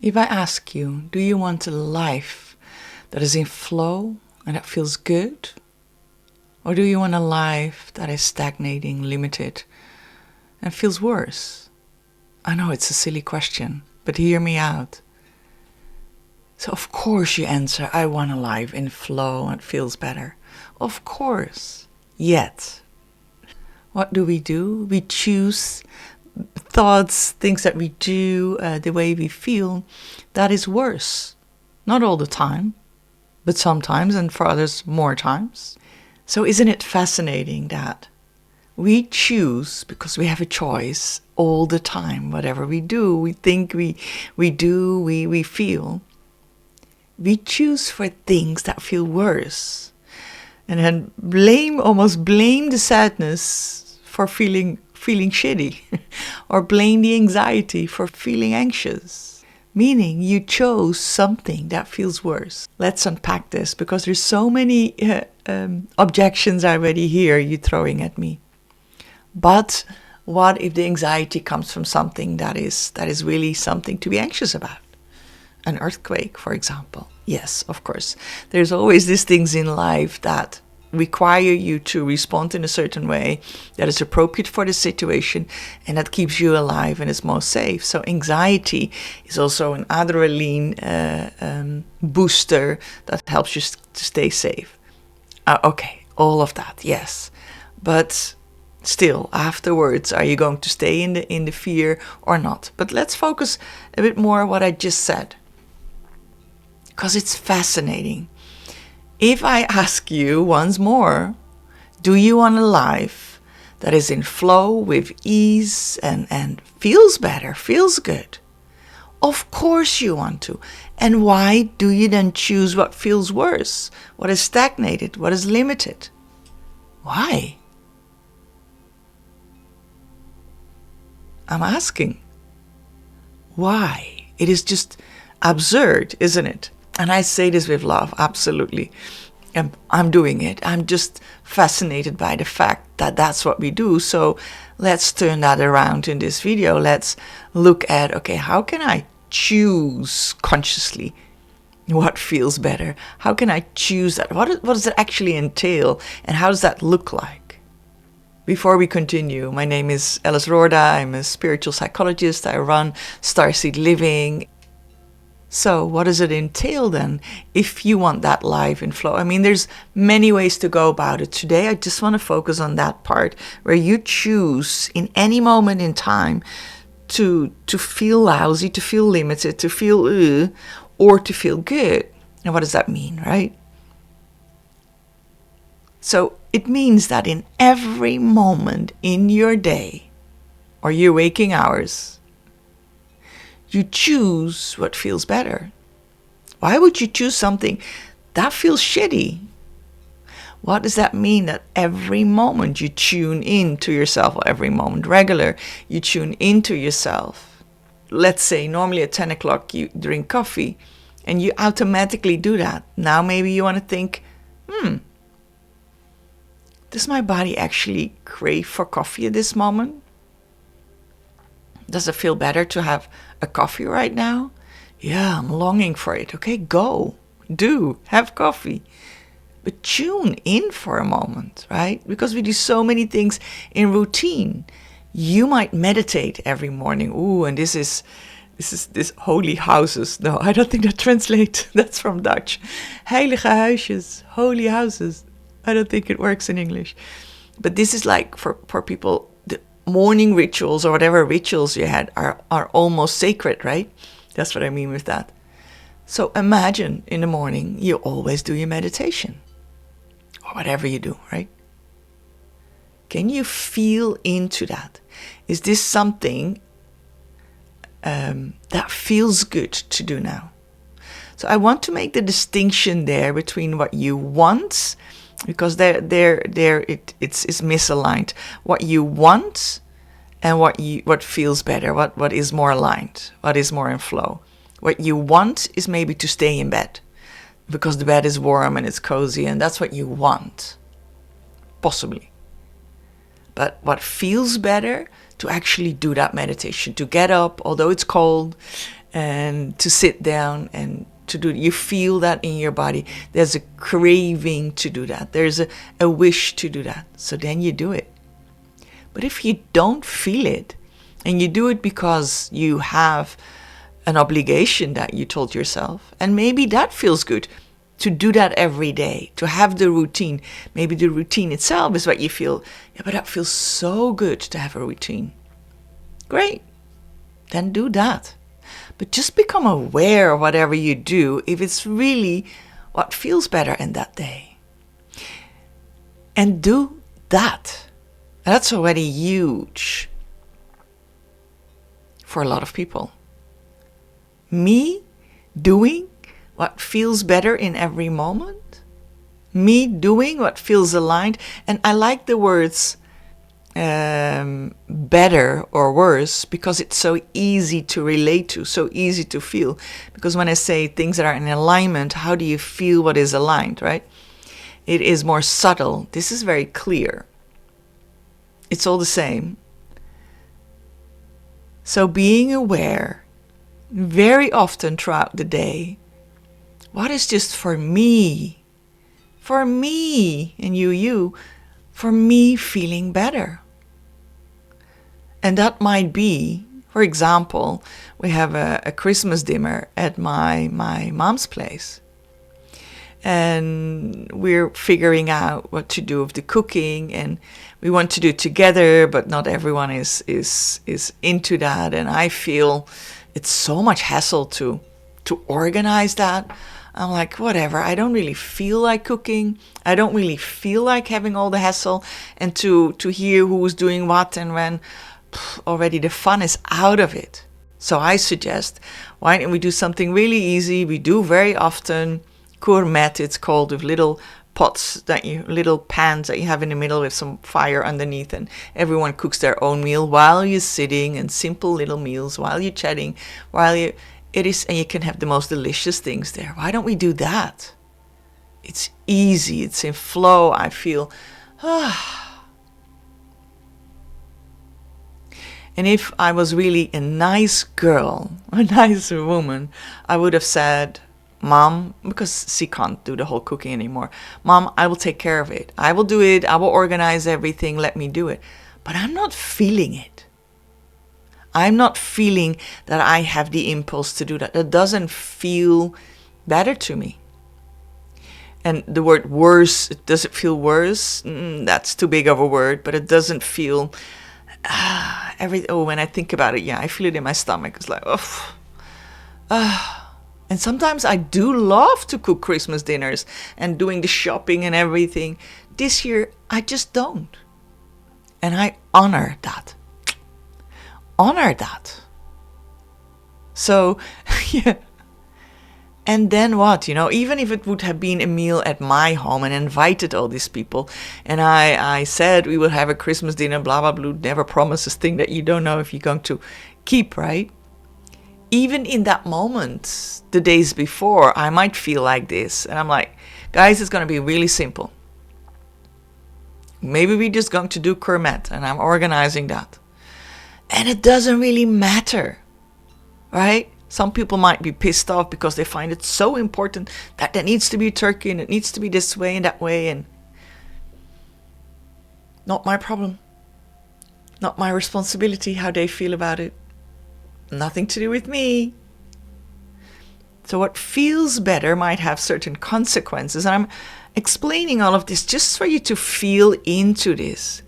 If I ask you, do you want a life that is in flow and that feels good? Or do you want a life that is stagnating, limited, and feels worse? I know it's a silly question, but hear me out. So of course you answer, I want a life in flow and feels better. Of course. Yet, what do? We choose thoughts, things that we do, the way we feel, that is worse. Not all the time, but sometimes, and for others more times. So isn't it fascinating that we choose, because we have a choice all the time, whatever we do, we think, we do, we feel, we choose for things that feel worse. And then almost blame the sadness for feeling shitty, or blame the anxiety for feeling anxious. Meaning you chose something that feels worse. Let's unpack this, because there's so many objections I already hear you throwing at me. But what if the anxiety comes from something that is really something to be anxious about? An earthquake, for example. Yes, of course. There's always these things in life that require you to respond in a certain way that is appropriate for the situation and that keeps you alive and is most safe. So anxiety is also an adrenaline booster that helps you to stay safe. Okay, all of that, yes. But still, afterwards, are you going to stay in the fear or not? But let's focus a bit more on what I just said, because it's fascinating. If I ask you once more, do you want a life that is in flow with ease and feels better, feels good? Of course you want to. And why do you then choose what feels worse, what is stagnated, what is limited? Why? I'm asking. Why? It is just absurd, isn't it? And I say this with love, absolutely. And I'm doing it. I'm just fascinated by the fact that that's what we do. So let's turn that around in this video. Let's look at, okay, how can I choose consciously what feels better? How can I choose that? What does it actually entail? And how does that look like? Before we continue, my name is Alice Roorda. I'm a spiritual psychologist. I run Starseed Living. So what does it entail then if you want that life in flow? I mean, there's many ways to go about it. Today, I just want to focus on that part where you choose in any moment in time to feel lousy, to feel limited, to feel or to feel good. And what does that mean, right? So it means that in every moment in your day or your waking hours, you choose what feels better. Why would you choose something that feels shitty? What does that mean? That every moment you tune in to yourself, or every moment regular, you tune into yourself. Let's say normally at 10 o'clock you drink coffee and you automatically do that. Now maybe you want to think, does my body actually crave for coffee at this moment? Does it feel better to have a coffee right now? Yeah, I'm longing for it. Okay, go. Have coffee. But tune in for a moment, right? Because we do so many things in routine. You might meditate every morning. Ooh, and this is holy houses. No, I don't think that translates. That's from Dutch. Heilige huisjes, holy houses. I don't think it works in English. But this is like for people, morning rituals or whatever rituals you had are almost sacred, right? That's what I mean with that. So imagine in the morning you always do your meditation or whatever you do, right? Can you feel into that? Is this something that feels good to do now? So I want to make the distinction there between what you want, because it's misaligned. What you want and what feels better, what is more aligned, what is more in flow. What you want is maybe to stay in bed because the bed is warm and it's cozy, and that's what you want, possibly. But what feels better, to actually do that meditation, to get up, although it's cold, and to sit down and to do it. You feel that in your body. There's a craving to do that. There's a wish to do that. So then you do it. But if you don't feel it, and you do it because you have an obligation that you told yourself, and maybe that feels good to do that every day, to have the routine. Maybe the routine itself is what you feel, yeah, but that feels so good to have a routine. Great, then do that. But just become aware of whatever you do if it's really what feels better in that day. And do that. And that's already huge for a lot of people. Me doing what feels better in every moment. Me doing what feels aligned. And I like the words better or worse because it's so easy to relate to, so easy to feel. Because when I say things that are in alignment, how do you feel what is aligned, right? It is more subtle. This is very clear. It's all the same. So being aware very often throughout the day, what is just for me, and you, for me feeling better. And that might be, for example, we have a Christmas dinner at my mom's place. And we're figuring out what to do with the cooking, and we want to do it together, but not everyone is into that. And I feel it's so much hassle to organize that. I'm like, whatever, I don't really feel like cooking. I don't really feel like having all the hassle and to hear who's doing what and when. Already the fun is out of it. So I suggest, why don't we do something really easy? We do very often gourmet, it's called, with little pots little pans that you have in the middle with some fire underneath, and everyone cooks their own meal while you're sitting, and simple little meals while you're chatting, and you can have the most delicious things there. Why don't we do that? It's easy, it's in flow. I feel And if I was really a nice girl, a nice woman, I would have said, Mom, because she can't do the whole cooking anymore, Mom, I will take care of it. I will do it. I will organize everything. Let me do it. But I'm not feeling it. I'm not feeling that I have the impulse to do that. It doesn't feel better to me. And the word worse, does it feel worse? That's too big of a word, but it doesn't feel... when I think about it, I feel it in my stomach. It's like, And sometimes I do love to cook Christmas dinners and doing the shopping and everything. This year, I just don't. And I honor that. So, yeah. And then what, even if it would have been a meal at my home and invited all these people, and I said we will have a Christmas dinner, blah, blah, blah, never promises thing that you don't know if you're going to keep, right? Even in that moment, the days before, I might feel like this. And I'm like, guys, it's going to be really simple. Maybe we're just going to do gourmet, and I'm organizing that. And it doesn't really matter, right? Some people might be pissed off because they find it so important that there needs to be turkey and it needs to be this way and that way. And not my problem. Not my responsibility how they feel about it. Nothing to do with me. So what feels better might have certain consequences. And I'm explaining all of this just for you to feel into this.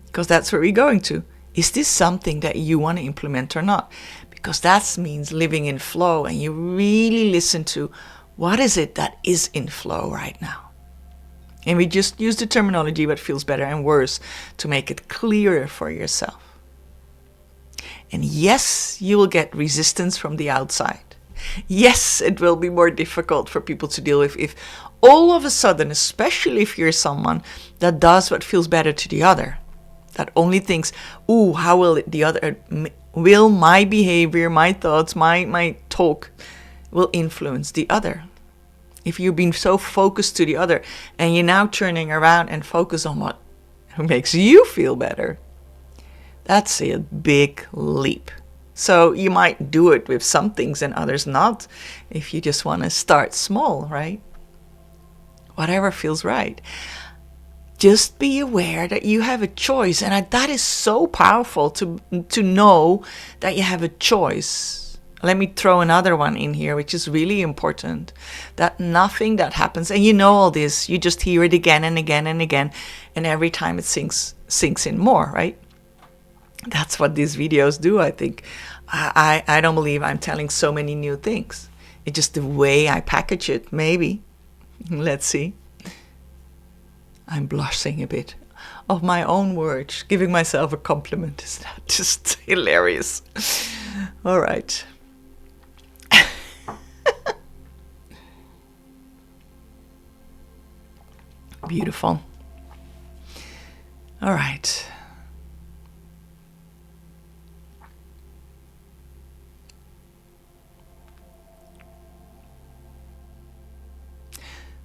Because that's where we're going to. Is this something that you want to implement or not? Because that means living in flow, and you really listen to what is it that is in flow right now. And we just use the terminology what feels better and worse to make it clearer for yourself. And yes, you will get resistance from the outside. Yes, it will be more difficult for people to deal with if all of a sudden, especially if you're someone that does what feels better to the other, that only thinks, how will the other... Will my behavior, my thoughts, my talk will influence the other? If you've been so focused to the other and you're now turning around and focus on what makes you feel better, that's a big leap. So you might do it with some things and others not, if you just want to start small, right? Whatever feels right. Just be aware that you have a choice, and that is so powerful to know that you have a choice. Let me throw another one in here, which is really important. That nothing that happens, and you know all this, you just hear it again and again and again, and every time it sinks in more, right? That's what these videos do, I think. I don't believe I'm telling so many new things. It's just the way I package it, maybe. Let's see. I'm blushing a bit of my own words, giving myself a compliment. Is that just hilarious? All right. Beautiful. All right.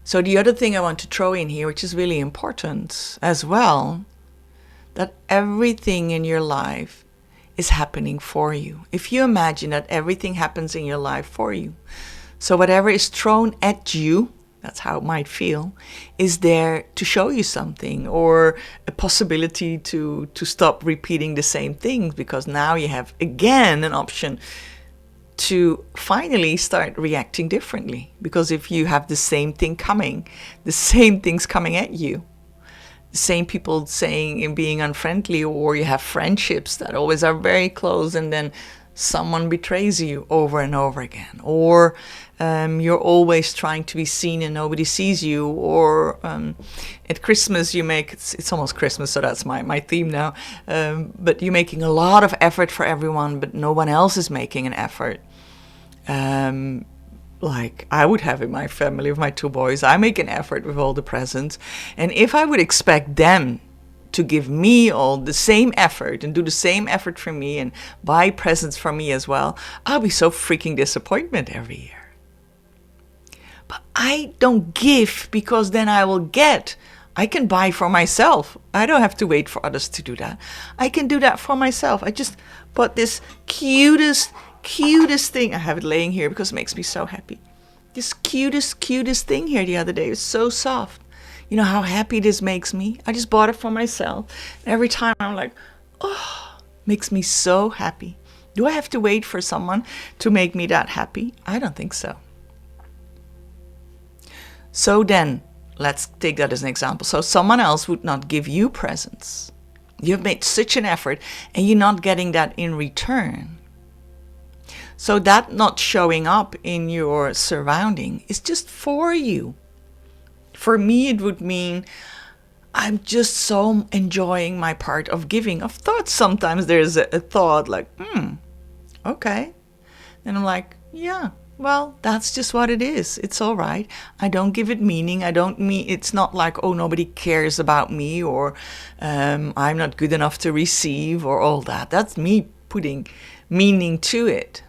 So the other thing I want to throw in here, which is really important as well, that everything in your life is happening for you. If you imagine that everything happens in your life for you, so whatever is thrown at you, that's how it might feel, is there to show you something, or a possibility to stop repeating the same things, because now you have again an option to finally start reacting differently. Because if you have the same thing coming, the same things coming at you, the same people saying and being unfriendly, or you have friendships that always are very close and then someone betrays you over and over again, or you're always trying to be seen and nobody sees you, or at Christmas you make, it's almost Christmas, so that's my theme now, but you're making a lot of effort for everyone, but no one else is making an effort. Like I would have in my family with my two boys, I make an effort with all the presents, and if I would expect them to give me all the same effort and do the same effort for me and buy presents for me as well, I'll be so freaking disappointed every year. But I don't give, because then I will get. I can buy for myself. I don't have to wait for others to do that. I can do that for myself. I just bought this cutest thing. I have it laying here because it makes me so happy. This cutest thing here the other day. It was so soft. You know how happy this makes me? I just bought it for myself. Every time I'm like, oh, makes me so happy. Do I have to wait for someone to make me that happy? I don't think so. So then, let's take that as an example. So someone else would not give you presents. You've made such an effort and you're not getting that in return. So that not showing up in your surrounding is just for you. For me, it would mean I'm just so enjoying my part of giving. Of thought, sometimes there's a thought like, okay. And I'm like, yeah, well, that's just what it is. It's all right. I don't give it meaning. It's not like, oh, nobody cares about me, or I'm not good enough to receive, or all that. That's me putting meaning to it.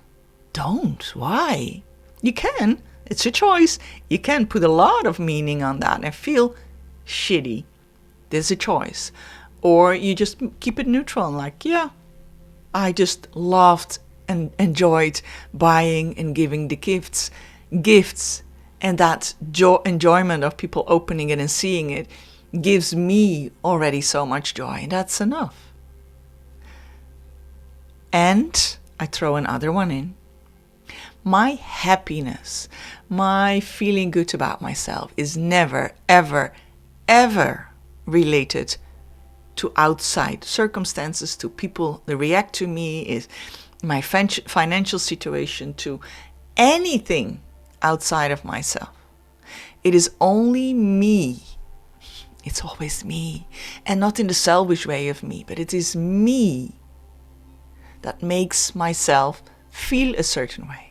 Don't. Why? You can. It's a choice. You can put a lot of meaning on that and feel shitty. There's a choice. Or you just keep it neutral and like, yeah, I just loved and enjoyed buying and giving the gifts, and that enjoyment of people opening it and seeing it gives me already so much joy, and that's enough. And I throw another one in. My happiness, my feeling good about myself is never, ever, ever related to outside circumstances, to people that react to me, is my financial situation, to anything outside of myself. It is only me. It's always me. And not in the selfish way of me, but it is me that makes myself feel a certain way.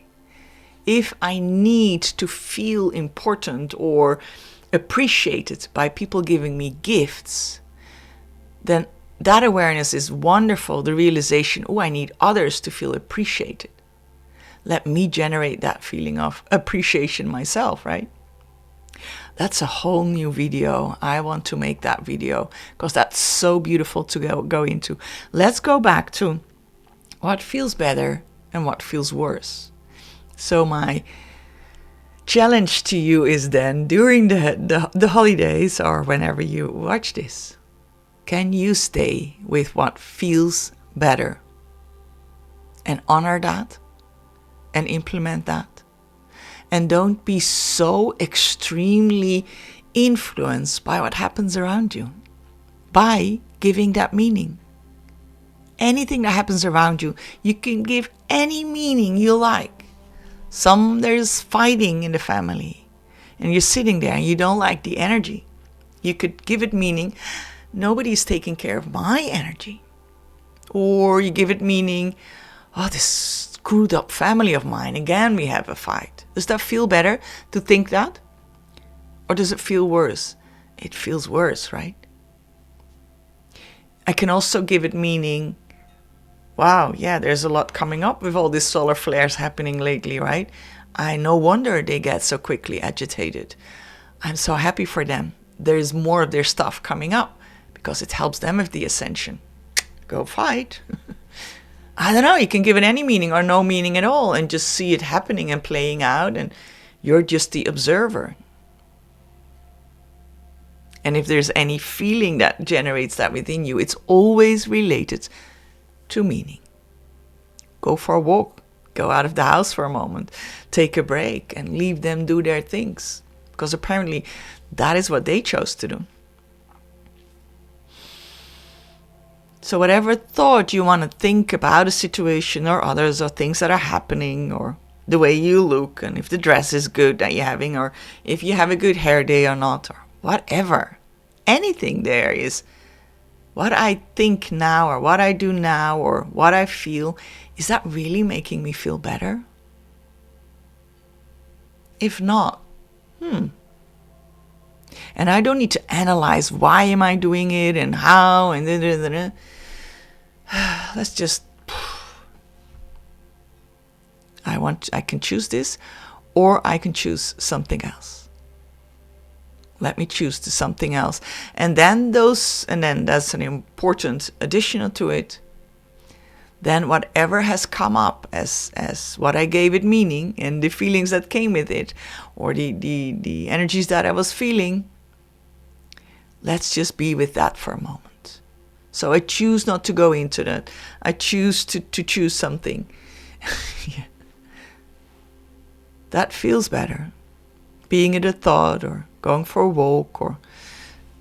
If I need to feel important or appreciated by people giving me gifts, then that awareness is wonderful. The realization, oh, I need others to feel appreciated. Let me generate that feeling of appreciation myself, right? That's a whole new video. I want to make that video because that's so beautiful to go into. Let's go back to What feels better and what feels worse? So my challenge to you is then, during the holidays or whenever you watch this, can you stay with what feels better and honor that and implement that? And don't be so extremely influenced by what happens around you, by giving that meaning. Anything that happens around you, you can give any meaning you like. There's fighting in the family, and you're sitting there and you don't like the energy. You could give it meaning, nobody's taking care of my energy. Or you give it meaning, oh, this screwed up family of mine, again we have a fight. Does that feel better to think that? Or does it feel worse? It feels worse, right? I can also give it meaning, wow, yeah, there's a lot coming up with all these solar flares happening lately, right? No wonder they get so quickly agitated. I'm so happy for them. There's more of their stuff coming up because it helps them with the ascension. Go fight. I don't know, you can give it any meaning or no meaning at all and just see it happening and playing out, and you're just the observer. And if there's any feeling that generates that within you, it's always related to meaning. Go for a walk, go out of the house for a moment, take a break and leave them do their things, because apparently that is what they chose to do. So whatever thought you want to think about a situation or others or things that are happening, or the way you look, and if the dress is good that you're having, or if you have a good hair day or not, or whatever, anything there is what I think now, or what I do now, or what I feel, is that really making me feel better? If not, And I don't need to analyze why am I doing it and how and let's just, I can choose this, or I can choose something else. Let me choose to something else. And then that's an important additional to it. Then whatever has come up as what I gave it meaning, and the feelings that came with it, or the energies that I was feeling, let's just be with that for a moment. So I choose not to go into that. I choose to choose something. Yeah. That feels better. Being it a thought, or going for a walk, or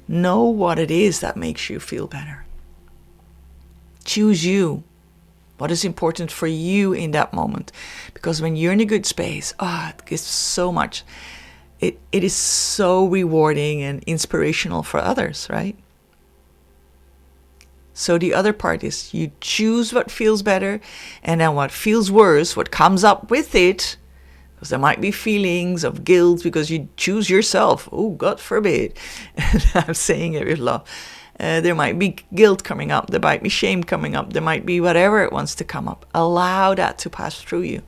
know what it is that makes you feel better. Choose you. What is important for you in that moment? Because when you're in a good space, it gives so much. It is so rewarding and inspirational for others, right? So the other part is you choose what feels better, and then what feels worse, what comes up with it, because there might be feelings of guilt because you choose yourself. Oh, God forbid. I'm saying it with love. There might be guilt coming up. There might be shame coming up. There might be whatever it wants to come up. Allow that to pass through you.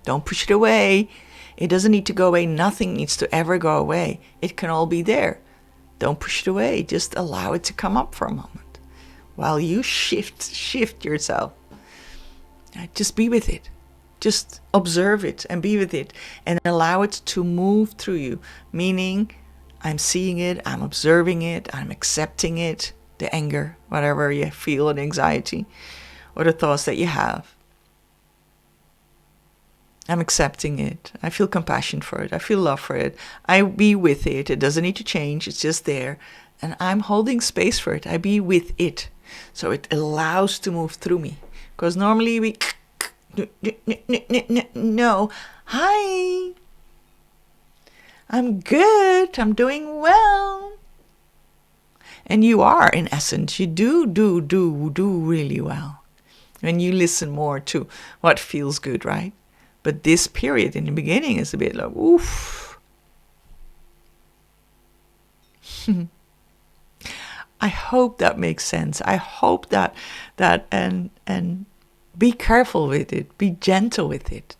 Don't push it away. It doesn't need to go away. Nothing needs to ever go away. It can all be there. Don't push it away. Just allow it to come up for a moment while you shift yourself. Just be with it. Just observe it and be with it and allow it to move through you. Meaning, I'm seeing it, I'm observing it, I'm accepting it, the anger, whatever you feel, and anxiety, or the thoughts that you have. I'm accepting it. I feel compassion for it. I feel love for it. I be with it. It doesn't need to change. It's just there. And I'm holding space for it. I be with it. So it allows to move through me. Because normally we... No. Hi. I'm good. I'm doing well. And you are, in essence. You do really well. When you listen more to what feels good, right? But this period in the beginning is a bit like, oof. I hope that makes sense. I hope that and be careful with it. Be gentle with it.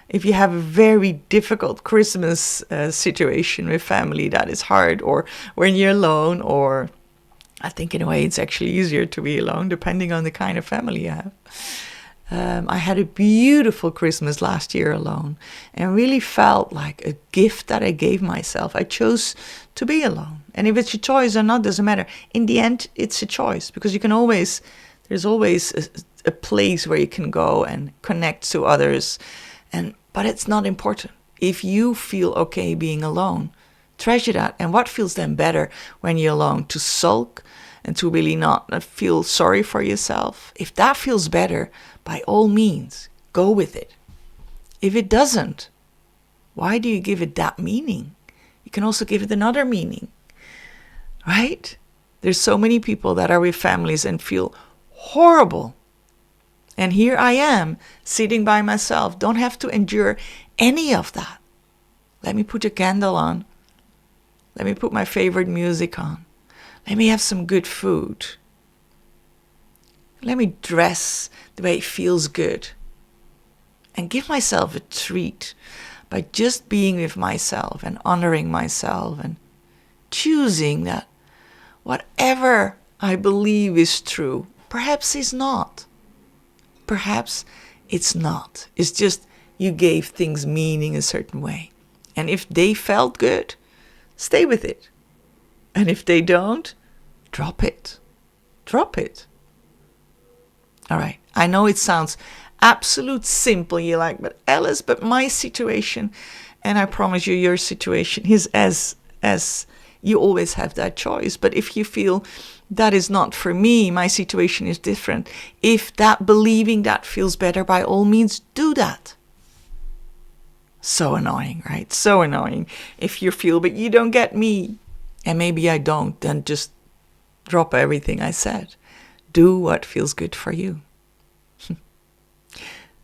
If you have a very difficult Christmas situation with family that is hard, or when you're alone, or I think in a way it's actually easier to be alone depending on the kind of family you have. I had a beautiful Christmas last year alone and really felt like a gift that I gave myself. I chose to be alone. And if it's your choice or not, doesn't matter. In the end, it's a choice because there's always a place where you can go and connect to others. But it's not important. If you feel okay being alone, treasure that. And what feels then better when you're alone? To sulk and to really not feel sorry for yourself. If that feels better, by all means, go with it. If it doesn't, why do you give it that meaning? You can also give it another meaning, right? There's so many people that are with families and feel horrible. And here I am, sitting by myself, don't have to endure any of that. Let me put a candle on. Let me put my favorite music on. Let me have some good food. Let me dress the way it feels good. And give myself a treat by just being with myself and honoring myself and choosing that whatever I believe is true, perhaps is not. Perhaps it's not. It's just you gave things meaning a certain way. And if they felt good, stay with it. And if they don't, drop it. Drop it. All right. I know it sounds absolute simple. You're like, but Alice, but my situation, and I promise you, your situation is as you always have that choice. But if you feel that is not for me, my situation is different. If that believing that feels better, by all means, do that. So annoying, right? So annoying. If you feel, but you don't get me, and maybe I don't, then just drop everything I said. Do what feels good for you.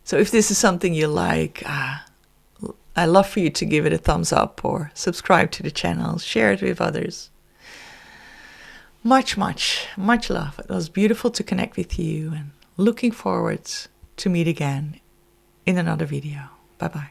So if this is something you like, I love for you to give it a thumbs up or subscribe to the channel, share it with others. Much, much, much love. It was beautiful to connect with you and looking forward to meet again in another video. Bye-bye.